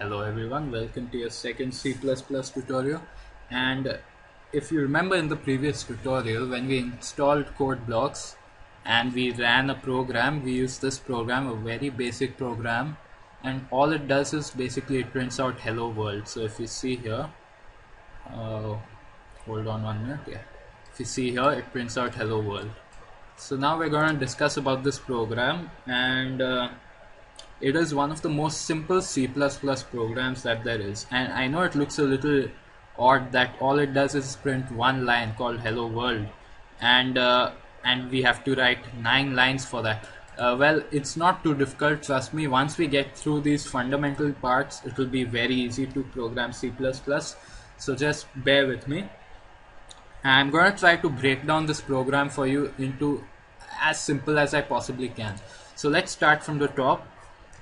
Hello everyone, welcome to your second C++ tutorial. And if you remember in the previous tutorial, when we installed code blocks and we ran a program, we used this program, a very basic program, and all it does is basically it prints out hello world. So if you see here, hold on 1 minute, yeah. If you see here, it prints out hello world. So now we're going to discuss about this program, and it is one of the most simple C++ programs that there is. And I know it looks a little odd that all it does is print one line called hello world, and we have to write 9 lines for that. Well, it's not too difficult, trust me. Once we get through these fundamental parts, it will be very easy to program C++. So just bear with me. I'm going to try to break down this program for you into as simple as I possibly can. So let's start from the top.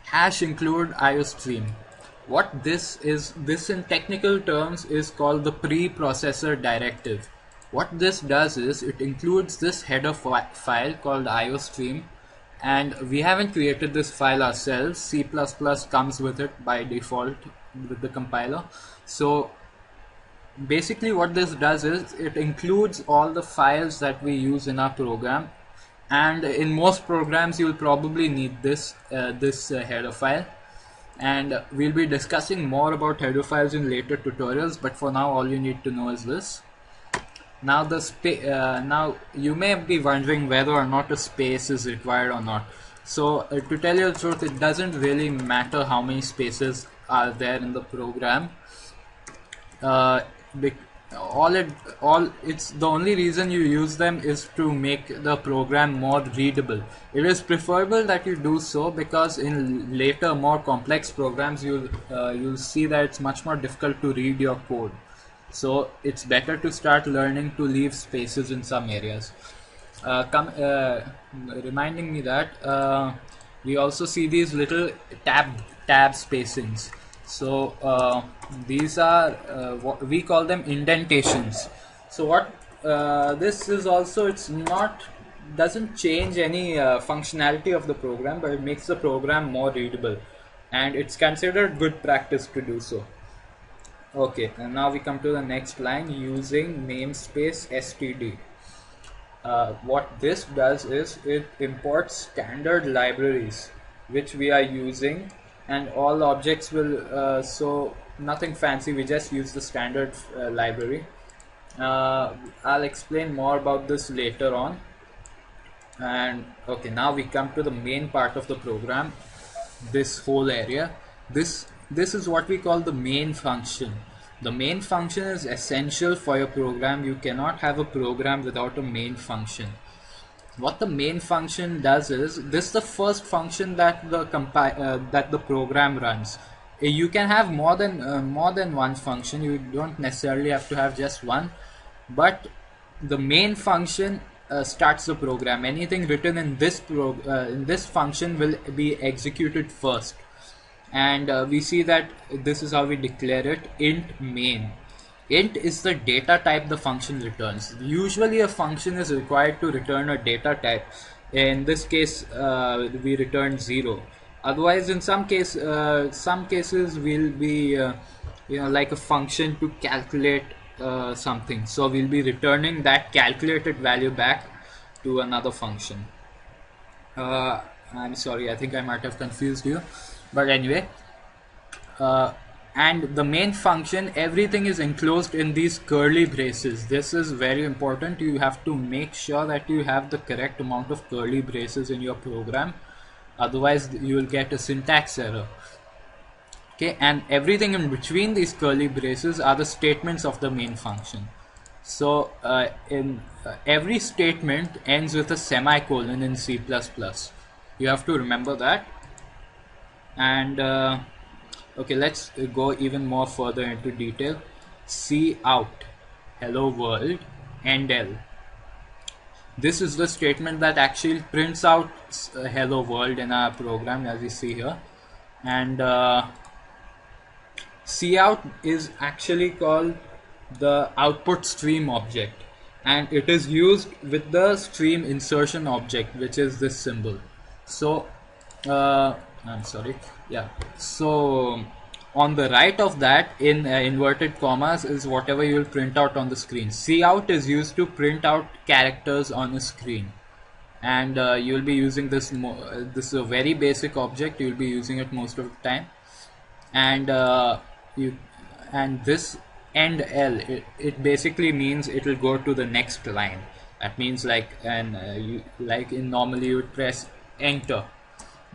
Hash include IOStream. What this is, this in technical terms is called the preprocessor directive. What this does is it includes this header file called IOStream, and we haven't created this file ourselves. C++ comes with it by default with the compiler. So basically what this does is it includes all the files that we use in our program, and in most programs you'll probably need this header file, and we'll be discussing more about header files in later tutorials, but for now all you need to know is this. Now now you may be wondering whether or not a space is required or not. So to tell you the truth, it doesn't really matter how many spaces are there in the program. It's the only reason you use them is to make the program more readable. It is preferable that you do so, because in later more complex programs you'll see that it's much more difficult to read your code. So it's better to start learning to leave spaces in some areas. Reminding me that we also see these little tab spacings. So these are what we call them indentations. So what this is also, doesn't change any functionality of the program, but it makes the program more readable, and it's considered good practice to do so. Okay, and now we come to the next line, using namespace std. What this does is it imports standard libraries which we are using, and all objects will so nothing fancy, we just use the standard library. I'll explain more about this later on. And okay, now we come to the main part of the program, this whole area. This is what we call the main function. The main function is essential for your program. You cannot have a program without a main function. What the main function does is, this is the first function that the program runs. You can have more than one function. You don't necessarily have to have just one, but the main function starts the program. Anything written in this function will be executed first, and we see that this is how we declare it: int main. Int is the data type the function returns. Usually a function is required to return a data type. In this case we return 0. Otherwise, in some cases we'll be like a function to calculate something, so we'll be returning that calculated value back to another function. I'm sorry, I think I might have confused you, but anyway, and the main function, everything is enclosed in these curly braces. This is very important. You have to make sure that you have the correct amount of curly braces in your program, otherwise you will get a syntax error. Okay, and everything in between these curly braces are the statements of the main function. So every statement ends with a semicolon in C++. You have to remember that. And okay, let's go even more further into detail. Cout, hello world, endl. This is the statement that actually prints out hello world in our program, as you see here. And cout is actually called the output stream object, and it is used with the stream insertion object, which is this symbol. So I'm sorry, yeah. So on the right of that in inverted commas is whatever you will print out on the screen. Cout is used to print out characters on a screen, and you will be using this. This is a very basic object. You will be using it most of the time, and this end L, it basically means it will go to the next line. That means like like in normally you would press enter.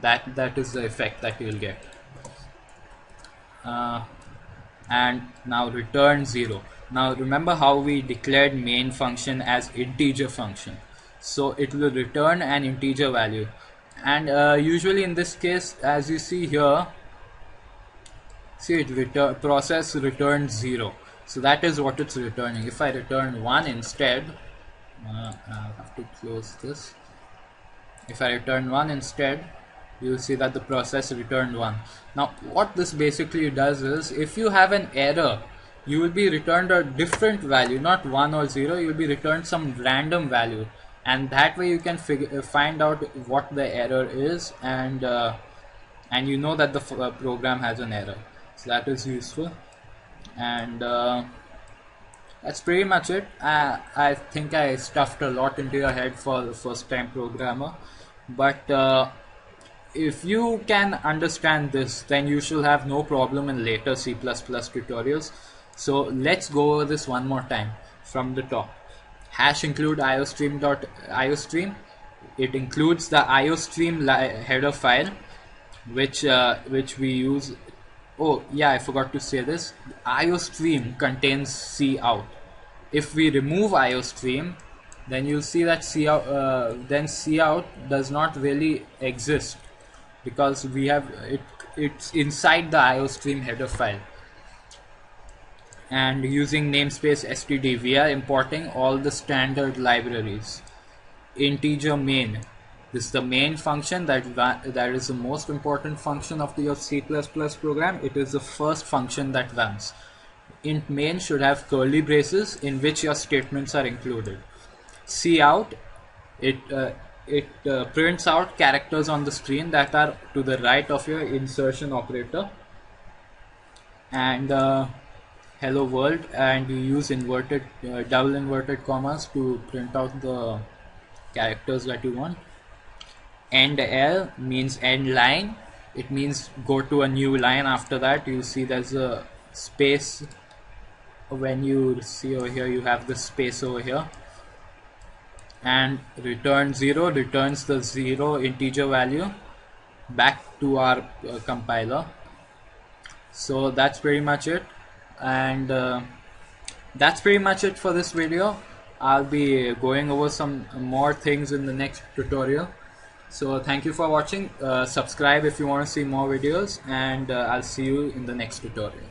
That is the effect that you will get. And now return 0. Now remember how we declared main function as integer function, so it will return an integer value, and usually in this case, as you see here, see it process returns 0, so that is what it's returning. If I return 1 instead, I'll have to close this. If I return 1 instead, you will see that the process returned 1. Now what this basically does is, if you have an error, you will be returned a different value, not 1 or 0, you will be returned some random value, and that way you can find out what the error is, and you know that the program has an error. So that is useful, and that's pretty much it. I think I stuffed a lot into your head for the first time programmer, but if you can understand this, then you should have no problem in later C++ tutorials. So let's go over this one more time from the top. Hash include iostream. It includes the iostream header file, which we use. Oh yeah, I forgot to say this. iostream contains cout. If we remove iostream, then you'll see that cout does not really exist, because we have it's inside the iostream header file. And using namespace std, we are importing all the standard libraries. Integer main, this is the main function that is the most important function of your C++ program. It is the first function that runs. Int main should have curly braces in which your statements are included. Cout, it prints out characters on the screen that are to the right of your insertion operator, and hello world, and you use double inverted commas to print out the characters that you want. End L means end line. It means go to a new line. After that, you see there's a space. When you see over here, you have the space over here. And return 0 returns the 0 integer value back to our compiler. So that's pretty much it, and that's pretty much it for this video. I'll be going over some more things in the next tutorial. So thank you for watching. Subscribe if you want to see more videos, and I'll see you in the next tutorial.